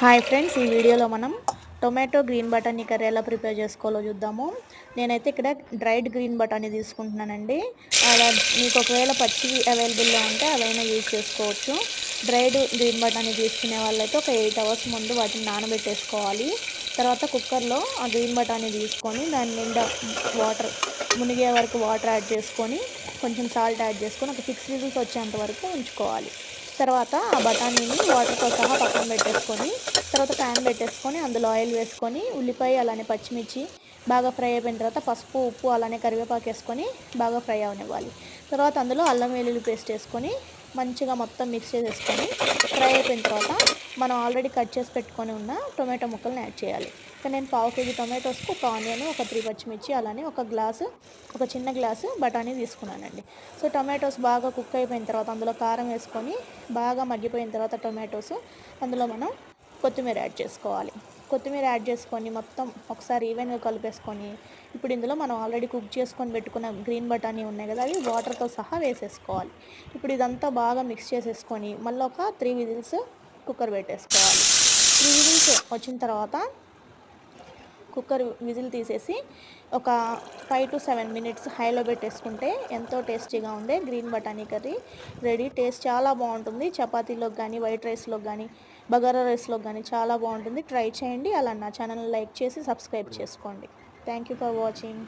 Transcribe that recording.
Hi friends, ఈ వీడియోలో మనం టొమాటో గ్రీన్ బటానీ కర్రీ ఎలా ప్రిపేర్ చేసుకోవాలో చూద్దాము. నేనైతే ఇక్కడ డ్రైడ్ గ్రీన్ బటానీ తీసుకుంటున్నానండి. అలా మీకు ఒకవేళ పచ్చివి అవైలబుల్గా ఉంటే అవైనా యూజ్ చేసుకోవచ్చు. డ్రైడ్ గ్రీన్ బటానీ తీసుకునే వాళ్ళైతే ఒక 8 అవర్స్ ముందు వాటిని నానబెట్టేసుకోవాలి. తర్వాత కుక్కర్లో ఆ గ్రీన్ బటానీ తీసుకొని దాని నిండా వాటర్ మునిగే వరకు వాటర్ యాడ్ చేసుకొని కొంచెం సాల్ట్ యాడ్ చేసుకొని ఒక 6 విజిల్స్ వచ్చేంత వరకు ఉంచుకోవాలి. తర్వాత ఆ బఠానీని వాటర్తో సహా పక్కన పెట్టేసుకొని తర్వాత ప్యాన్ పెట్టేసుకొని అందులో ఆయిల్ వేసుకొని ఉల్లిపాయ అలానే పచ్చిమిర్చి బాగా ఫ్రై అయిపోయిన తర్వాత పసుపు ఉప్పు అలానే కరివేపాకు వేసుకొని బాగా ఫ్రై అవనివ్వాలి. తర్వాత అందులో అల్లం వెల్లుల్లి పేస్ట్ వేసుకొని మంచిగా మొత్తం మిక్స్ చేసేసుకొని ఫ్రై అయిపోయిన తర్వాత మనం ఆల్రెడీ కట్ చేసి పెట్టుకొని ఉన్న టొమాటో ముక్కలను యాడ్ చేయాలి. ఇక్కడ నేను 1/2 కేజీ టొమాటోస్కి ఒక ఆనియన్, ఒక 3 పచ్చిమిర్చి అలానే ఒక చిన్న గ్లాసు బఠానీ తీసుకున్నానండి. సో టొమాటోస్ బాగా కుక్ అయిపోయిన తర్వాత అందులో కారం వేసుకొని బాగా మగ్గిపోయిన తర్వాత టొమాటోస్ అందులో మనం కొత్తిమీర యాడ్ చేసుకోవాలి. కొత్తిమీర యాడ్ చేసుకొని మొత్తం ఒకసారి ఈవెన్గా కలిపేసుకొని ఇప్పుడు ఇందులో మనం ఆల్రెడీ కుక్ చేసుకొని పెట్టుకున్న గ్రీన్ బఠానీ ఉన్నాయి కదా, అవి వాటర్తో సహా వేసేసుకోవాలి. ఇప్పుడు ఇదంతా బాగా మిక్స్ చేసేసుకొని మళ్ళీ ఒక 3 విజిల్స్ కుక్కర్ పెట్టేసుకోవాలి. 3 విజిల్స్ వచ్చిన తర్వాత కుక్కర్ విజిల్ తీసేసి ఒక 5 to 7 మినిట్స్ హైలో పెట్టేసుకుంటే ఎంతో టేస్టీగా ఉండే గ్రీన్ బఠానీ కర్రీ రెడీ. టేస్ట్ చాలా బాగుంటుంది. చపాతీలోకి కానీ, వైట్ రైస్లోకి కానీ, బగారా రైస్లోకి కానీ చాలా బాగుంటుంది. ట్రై చేయండి. అలా నా ఛానల్ లైక్ చేసి సబ్స్క్రైబ్ చేసుకోండి. Thank you for watching.